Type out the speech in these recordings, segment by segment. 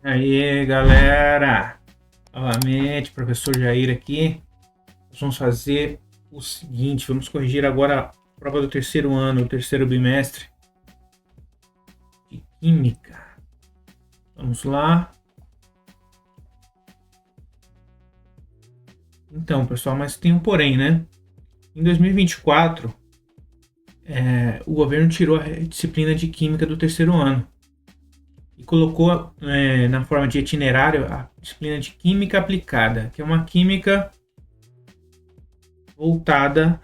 Aí, galera, novamente, professor Jair aqui. Nós vamos fazer o seguinte, vamos corrigir agora a prova do terceiro ano, o terceiro bimestre de Química. Vamos lá. Então, pessoal, mas tem um porém, né? Em 2024, o governo tirou a disciplina de Química do terceiro ano e colocou na forma de itinerário a disciplina de Química Aplicada, que é uma química voltada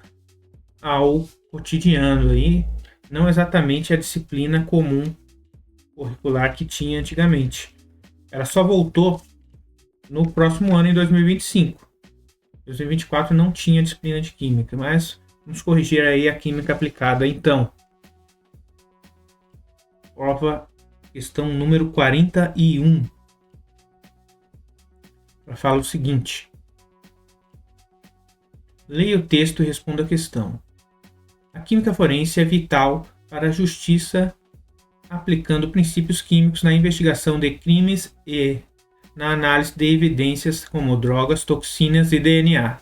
ao cotidiano aí, não exatamente a disciplina comum curricular que tinha antigamente. Ela só voltou no próximo ano, em 2025. 2024 não tinha disciplina de química, mas vamos corrigir aí a química aplicada então. Prova, questão número 41. Ela fala o seguinte: leia o texto e responda a questão. A química forense é vital para a justiça, aplicando princípios químicos na investigação de crimes e na análise de evidências como drogas, toxinas e DNA.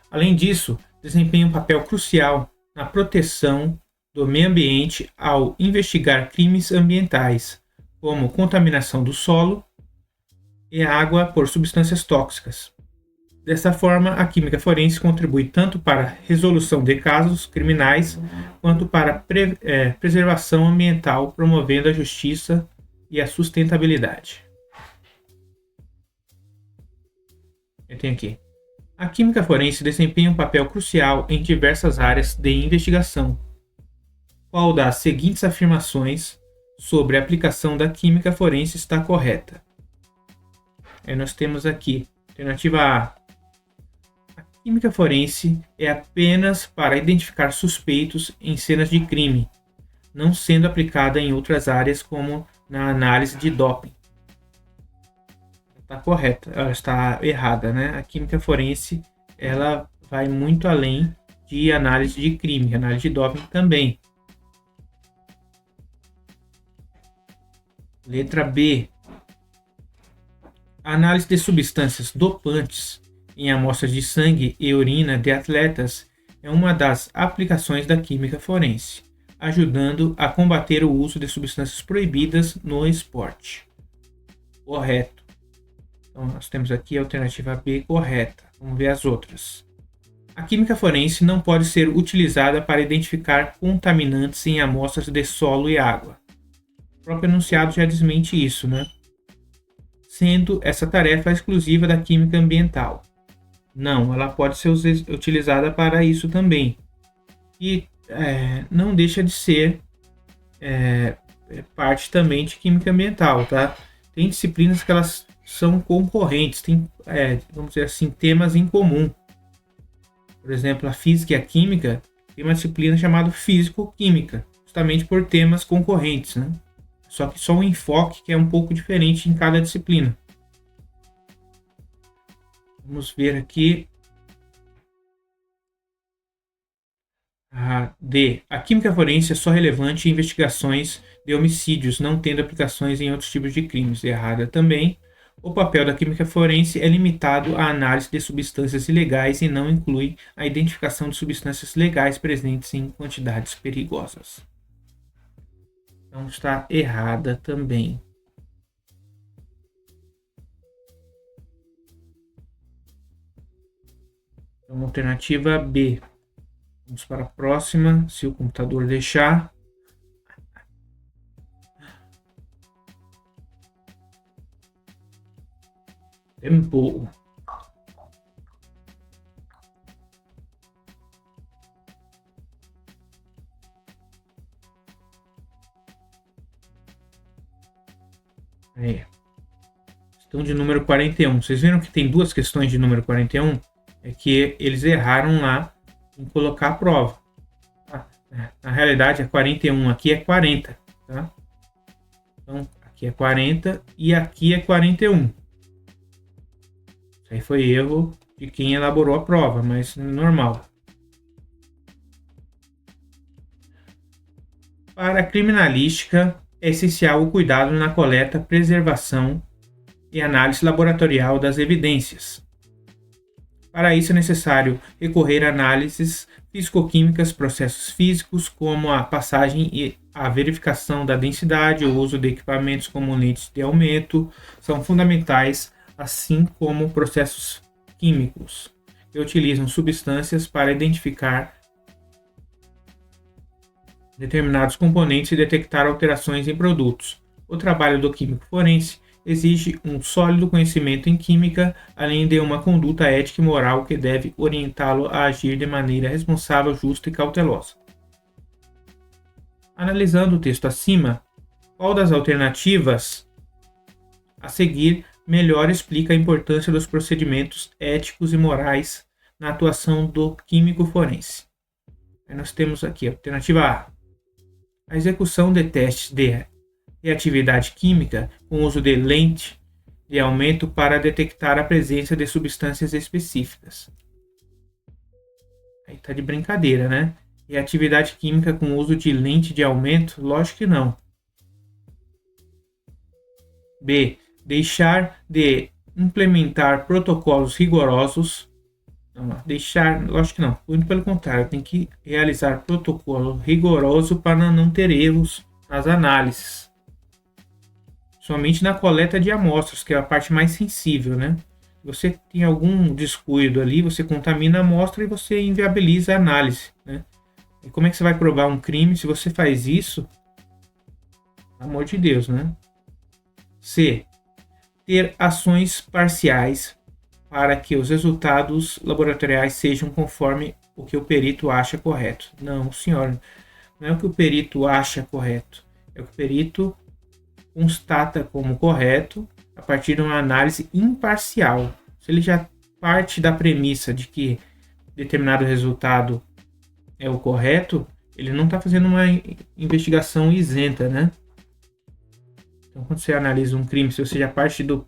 Além disso, desempenha um papel crucial na proteção do meio ambiente ao investigar crimes ambientais, como contaminação do solo e água por substâncias tóxicas. Dessa forma, a química forense contribui tanto para a resolução de casos criminais quanto para a preservação ambiental, promovendo a justiça e a sustentabilidade. Eu tenho aqui. A química forense desempenha um papel crucial em diversas áreas de investigação. Qual das seguintes afirmações sobre a aplicação da química forense está correta? Aí nós temos aqui, alternativa A. A química forense é apenas para identificar suspeitos em cenas de crime, não sendo aplicada em outras áreas como na análise de doping. Está correta, ela está errada, né? A química forense ela vai muito além de análise de crime, análise de doping também. Letra B. A análise de substâncias dopantes em amostras de sangue e urina de atletas é uma das aplicações da química forense, ajudando a combater o uso de substâncias proibidas no esporte. Correto. Então, nós temos aqui a alternativa B correta. Vamos ver as outras. A química forense não pode ser utilizada para identificar contaminantes em amostras de solo e água. O próprio enunciado já desmente isso, né? Sendo essa tarefa exclusiva da química ambiental. Não, ela pode ser utilizada para isso também. E não deixa de ser parte também de química ambiental, tá? Tem disciplinas que elas são concorrentes, tem, vamos dizer assim, temas em comum. Por exemplo, a física e a química tem uma disciplina chamada físico-química, justamente por temas concorrentes, né? Só que só um enfoque que é um pouco diferente em cada disciplina. Vamos ver aqui. D. A química forense é só relevante em investigações de homicídios, não tendo aplicações em outros tipos de crimes. Errada também. O papel da química forense é limitado à análise de substâncias ilegais e não inclui a identificação de substâncias legais presentes em quantidades perigosas. Então está errada também. Então, alternativa B. Vamos para a próxima, se o computador deixar. Tempo. Questão de número 41. Vocês viram que tem duas questões de número 41? É que eles erraram lá em colocar a prova. Na realidade, a 41 aqui é 40. Tá? Então, aqui é 40 e aqui é 41. Isso aí foi erro de quem elaborou a prova, mas normal. Para a criminalística, é essencial o cuidado na coleta, preservação e análise laboratorial das evidências. Para isso é necessário recorrer a análises físico-químicas, processos físicos, como a passagem e a verificação da densidade, o uso de equipamentos como lentes de aumento, são fundamentais, assim como processos químicos, que utilizam substâncias para identificar determinados componentes e detectar alterações em produtos. O trabalho do químico forense exige um sólido conhecimento em química, além de uma conduta ética e moral que deve orientá-lo a agir de maneira responsável, justa e cautelosa. Analisando o texto acima, qual das alternativas a seguir melhor explica a importância dos procedimentos éticos e morais na atuação do químico forense? Aí nós temos aqui a alternativa A: a execução de testes de reatividade química com uso de lente de aumento para detectar a presença de substâncias específicas. Aí tá de brincadeira, né? Reatividade química com uso de lente de aumento? Lógico que não. B: deixar de implementar protocolos rigorosos. Não, deixar, lógico que não. Muito pelo contrário, tem que realizar protocolo rigoroso para não ter erros nas análises. Somente na coleta de amostras, que é a parte mais sensível, né? Você tem algum descuido ali, você contamina a amostra e você inviabiliza a análise, né? E como é que você vai provar um crime se você faz isso? Pelo amor de Deus, né? C: ter ações parciais para que os resultados laboratoriais sejam conforme o que o perito acha correto. Não, senhora, não é o que o perito acha correto, é o que o perito constata como correto a partir de uma análise imparcial. Se ele já parte da premissa de que determinado resultado é o correto, ele não está fazendo uma investigação isenta, né? Então, quando você analisa um crime, se você já parte do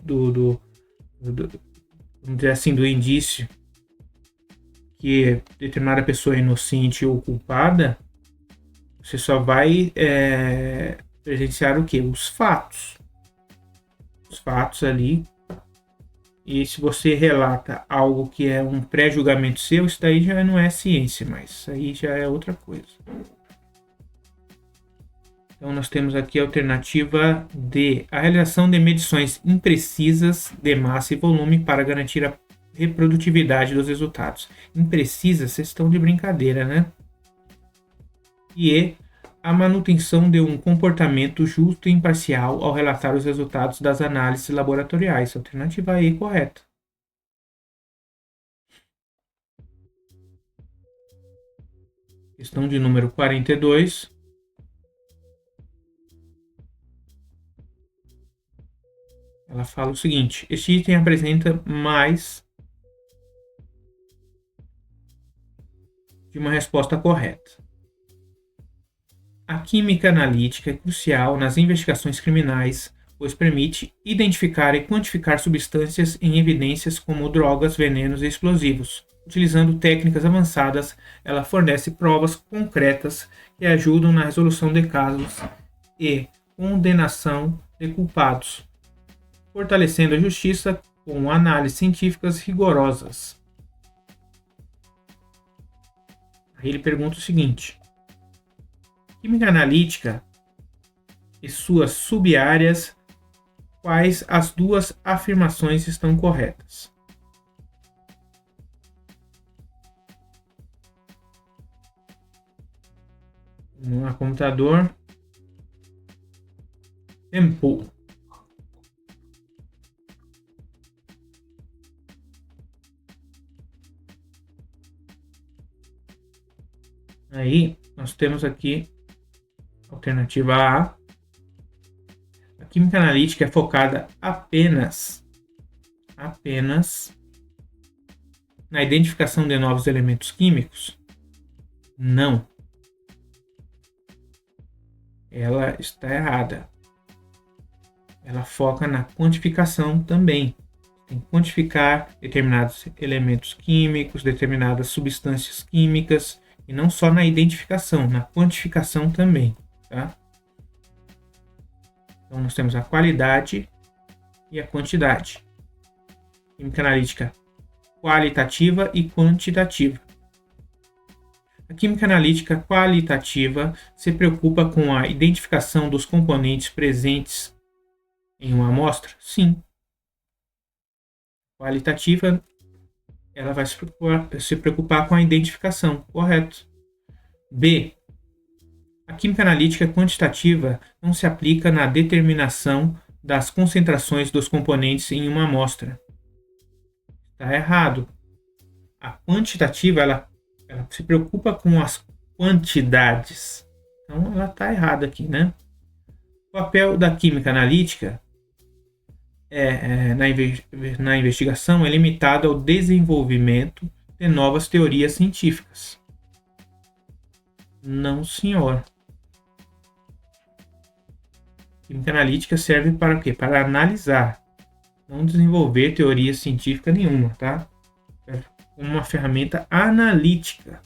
vamos dizer assim, do indício que determinada pessoa é inocente ou culpada, você só vai presenciar o quê? Os fatos. Os fatos ali. E se você relata algo que é um pré-julgamento seu, isso daí já não é ciência, mas isso aí já é outra coisa. Então nós temos aqui a alternativa D: a realização de medições imprecisas de massa e volume para garantir a reprodutividade dos resultados. Imprecisas, vocês estão de brincadeira, né? E a manutenção de um comportamento justo e imparcial ao relatar os resultados das análises laboratoriais. Alternativa E correta. Questão de número 42. Ela fala o seguinte: este item apresenta mais de uma resposta correta. A química analítica é crucial nas investigações criminais, pois permite identificar e quantificar substâncias em evidências como drogas, venenos e explosivos. Utilizando técnicas avançadas, ela fornece provas concretas que ajudam na resolução de casos e condenação de culpados, fortalecendo a justiça com análises científicas rigorosas. Aí ele pergunta o seguinte: química analítica e suas sub-áreas, quais as duas afirmações estão corretas? Vamos lá, computador. Tempo. Aí nós temos aqui alternativa A. A química analítica é focada apenas na identificação de novos elementos químicos? Não. Ela está errada. Ela foca na quantificação também. Tem que quantificar determinados elementos químicos, determinadas substâncias químicas, e não só na identificação, na quantificação também, tá? Então nós temos a qualidade e a quantidade. Química analítica qualitativa e quantitativa. A química analítica qualitativa se preocupa com a identificação dos componentes presentes em uma amostra? Sim. Qualitativa, ela vai se preocupar com a identificação, correto. B. A química analítica quantitativa não se aplica na determinação das concentrações dos componentes em uma amostra. Está errado. A quantitativa, ela se preocupa com as quantidades. Então, ela está errada aqui, né? O papel da química analítica na investigação é limitado ao desenvolvimento de novas teorias científicas. Não, senhor. Química analítica serve para o quê? Para analisar, não desenvolver teoria científica nenhuma, tá? É uma ferramenta analítica.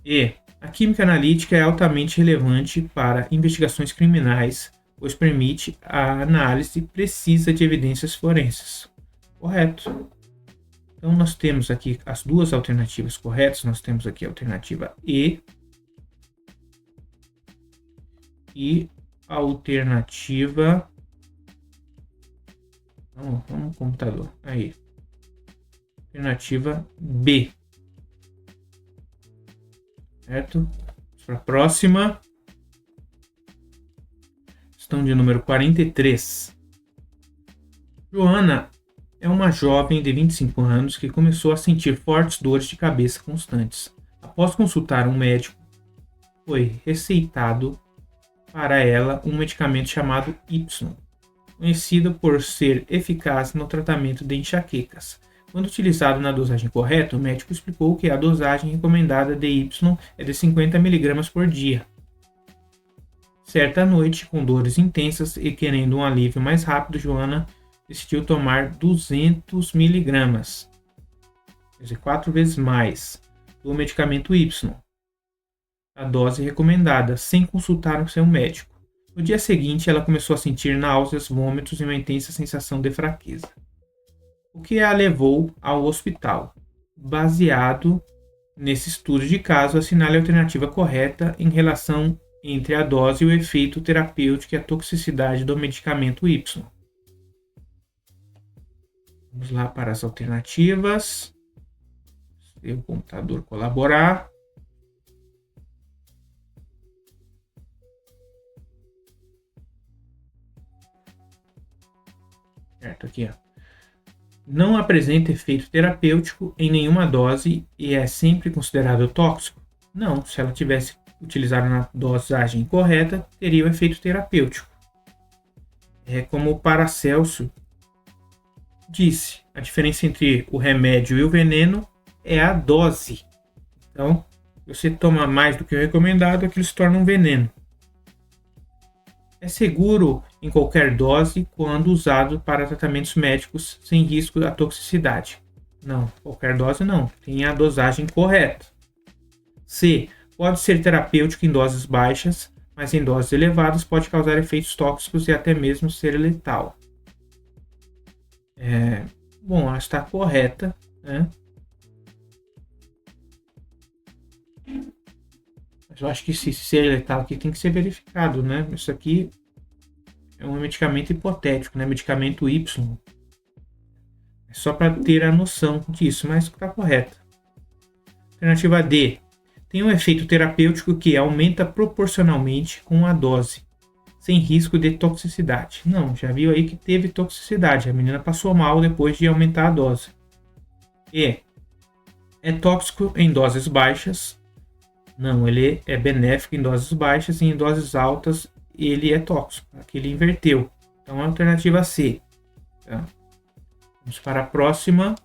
E a química analítica é altamente relevante para investigações criminais, pois permite a análise precisa de evidências forenses. Correto. Então, nós temos aqui as duas alternativas corretas. Nós temos aqui a alternativa E e a alternativa... Vamos no computador. Aí. Alternativa B. Certo? Vamos para a próxima. Questão de número 43. Joana é uma jovem de 25 anos que começou a sentir fortes dores de cabeça constantes. Após consultar um médico, foi receitado para ela um medicamento chamado Y, conhecido por ser eficaz no tratamento de enxaquecas. Quando utilizado na dosagem correta, o médico explicou que a dosagem recomendada de Y é de 50 mg por dia. Certa noite, com dores intensas e querendo um alívio mais rápido, Joana decidiu tomar 200 mg, quer dizer, 4 vezes mais, do medicamento Y, a dose recomendada, sem consultar o seu médico. No dia seguinte, ela começou a sentir náuseas, vômitos e uma intensa sensação de fraqueza, o que a levou ao hospital. Baseado nesse estudo de caso, assinale a alternativa correta em relação entre a dose e o efeito terapêutico e a toxicidade do medicamento Y. Vamos lá para as alternativas. Se o computador colaborar. Certo, aqui, ó. Não apresenta efeito terapêutico em nenhuma dose e é sempre considerado tóxico? Não, se ela tivesse utilizado na dosagem correta, teria o efeito terapêutico. É como o Paracelso disse, a diferença entre o remédio e o veneno é a dose. Então, se você toma mais do que o recomendado, aquilo se torna um veneno. É seguro em qualquer dose quando usado para tratamentos médicos sem risco da toxicidade. Não, qualquer dose não. Tem a dosagem correta. C. Pode ser terapêutico em doses baixas, mas em doses elevadas pode causar efeitos tóxicos e até mesmo ser letal. Bom, ela está correta, né? Mas eu acho que se ser letal aqui tem que ser verificado, né? Isso aqui é um medicamento hipotético, né? Medicamento Y. É só para ter a noção disso, mas está correta. Alternativa D. Tem um efeito terapêutico que aumenta proporcionalmente com a dose, sem risco de toxicidade. Não, já viu aí que teve toxicidade. A menina passou mal depois de aumentar a dose. E. É tóxico em doses baixas. Não, ele é benéfico em doses baixas e em doses altas ele é tóxico. Aqui ele inverteu. Então, a alternativa C. Tá? Vamos para a próxima.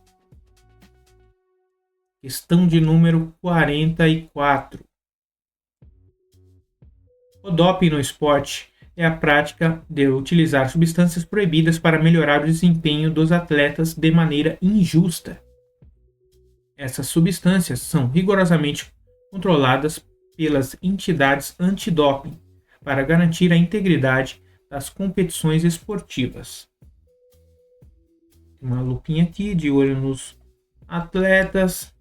Questão de número 44. O doping no esporte é a prática de utilizar substâncias proibidas para melhorar o desempenho dos atletas de maneira injusta. Essas substâncias são rigorosamente controladas pelas entidades antidoping para garantir a integridade das competições esportivas. Tem uma lupinha aqui, de olho nos atletas.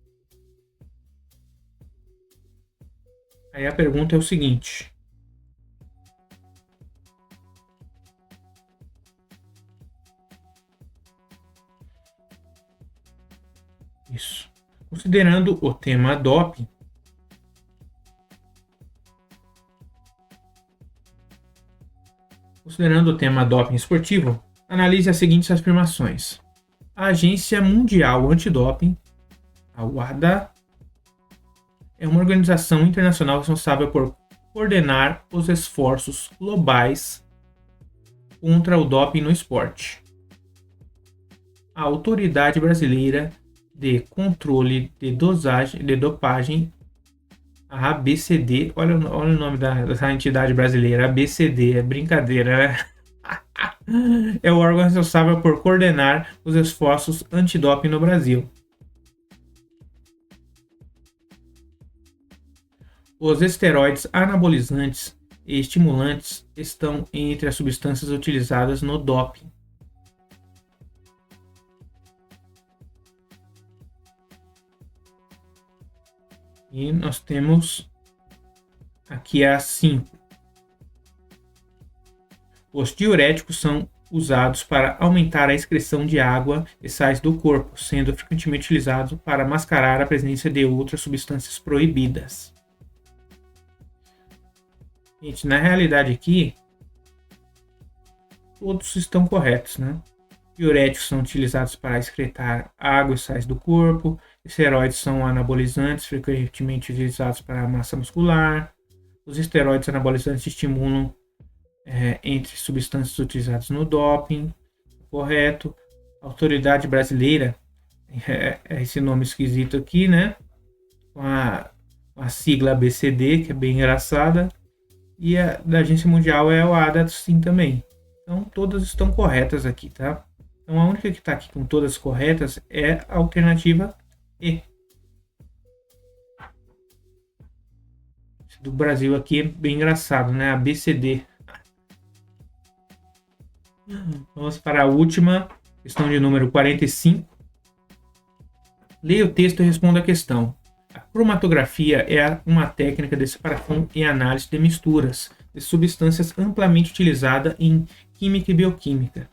Aí a pergunta é o seguinte: isso. Considerando o tema doping, esportivo, analise as seguintes afirmações. A Agência Mundial Antidoping, a WADA, é uma organização internacional responsável por coordenar os esforços globais contra o doping no esporte. A Autoridade Brasileira de Controle de Dopagem, a ABCD, olha o nome dessa entidade brasileira, ABCD, é brincadeira, né? É o órgão responsável por coordenar os esforços antidoping no Brasil. Os esteroides anabolizantes e estimulantes estão entre as substâncias utilizadas no doping. E nós temos aqui a 5. Os diuréticos são usados para aumentar a excreção de água e sais do corpo, sendo frequentemente utilizados para mascarar a presença de outras substâncias proibidas. Gente, na realidade aqui, todos estão corretos, né? Diuréticos são utilizados para excretar água e sais do corpo. Esteroides são anabolizantes, frequentemente utilizados para a massa muscular. Os esteroides anabolizantes estimulam entre substâncias utilizadas no doping. Correto. A Autoridade Brasileira, é esse nome esquisito aqui, né? Com a sigla ABCD, que é bem engraçada. E a da Agência Mundial é o ADA, sim, também. Então, todas estão corretas aqui, tá? Então, a única que está aqui com todas corretas é a alternativa E. Esse do Brasil aqui é bem engraçado, né? ABCD. Vamos para a última, questão de número 45. Leia o texto e responda a questão. A cromatografia é uma técnica de separação e análise de misturas de substâncias amplamente utilizada em química e bioquímica.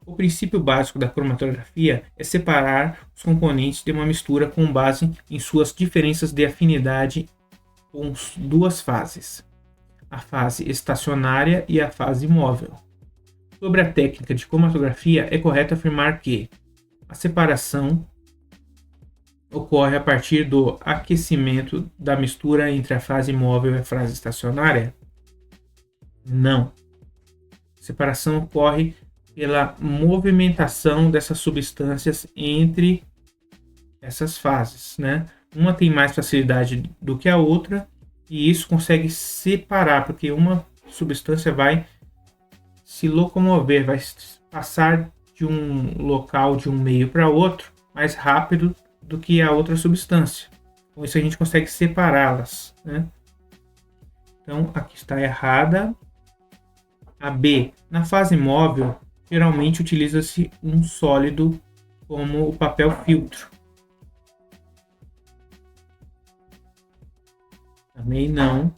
O princípio básico da cromatografia é separar os componentes de uma mistura com base em suas diferenças de afinidade com duas fases, a fase estacionária e a fase móvel. Sobre a técnica de cromatografia, é correto afirmar que a separação ocorre a partir do aquecimento da mistura entre a fase móvel e a fase estacionária? Não. A separação ocorre pela movimentação dessas substâncias entre essas fases, né? Uma tem mais facilidade do que a outra e isso consegue separar, porque uma substância vai se locomover, vai passar de um local, de um meio para outro, mais rápido do que a outra substância. Com isso a gente consegue separá-las, né? Então aqui está errada. A B. Na fase móvel, geralmente utiliza-se um sólido como o papel filtro. Também não.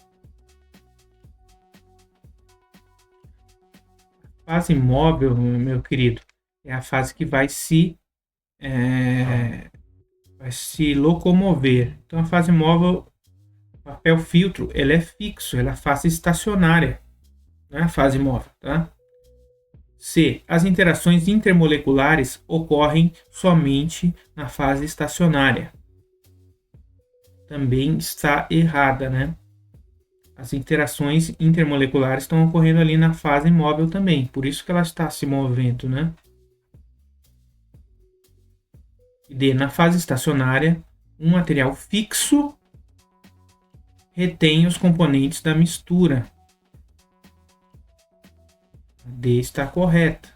A fase móvel, meu querido, é a fase que vai se locomover. Então a fase móvel, papel filtro, ela é fixo, ela é a fase estacionária, não é a fase móvel, tá? C. As interações intermoleculares ocorrem somente na fase estacionária. Também está errada, né? As interações intermoleculares estão ocorrendo ali na fase móvel também, por isso que ela está se movendo, né? D. Na fase estacionária, um material fixo retém os componentes da mistura. A D está correta.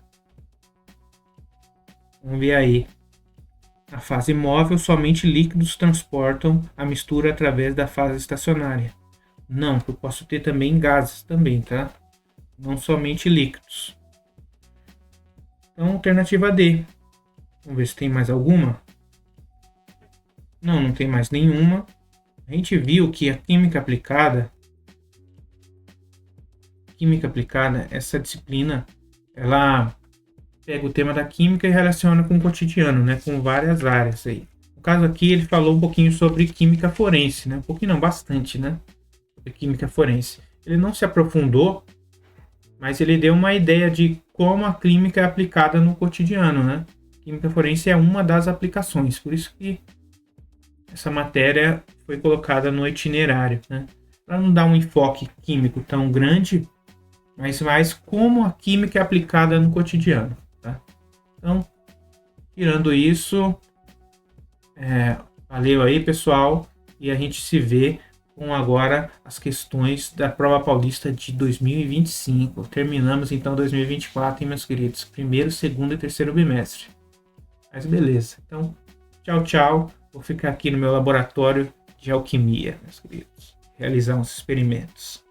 Vamos ver aí. Na fase móvel, somente líquidos transportam a mistura através da fase estacionária. Não, eu posso ter também gases também, tá? Não somente líquidos. Então, alternativa D. Vamos ver se tem mais alguma. Não, não tem mais nenhuma. A gente viu que a química aplicada, essa disciplina, ela pega o tema da química e relaciona com o cotidiano, né? Com várias áreas aí. No caso aqui, ele falou um pouquinho sobre química forense, né? Um pouquinho não, bastante, né? Sobre química forense. Ele não se aprofundou, mas ele deu uma ideia de como a química é aplicada no cotidiano, né? Química forense é uma das aplicações, por isso que essa matéria foi colocada no itinerário, né? Para não dar um enfoque químico tão grande, mas mais como a química é aplicada no cotidiano, tá? Então, tirando isso, valeu aí, pessoal, e a gente se vê com agora as questões da Prova Paulista de 2025. Terminamos então 2024, hein, meus queridos? Primeiro, segundo e terceiro bimestre. Mas beleza. Então, tchau, tchau. Vou ficar aqui no meu laboratório de alquimia, meus queridos. Realizar uns experimentos.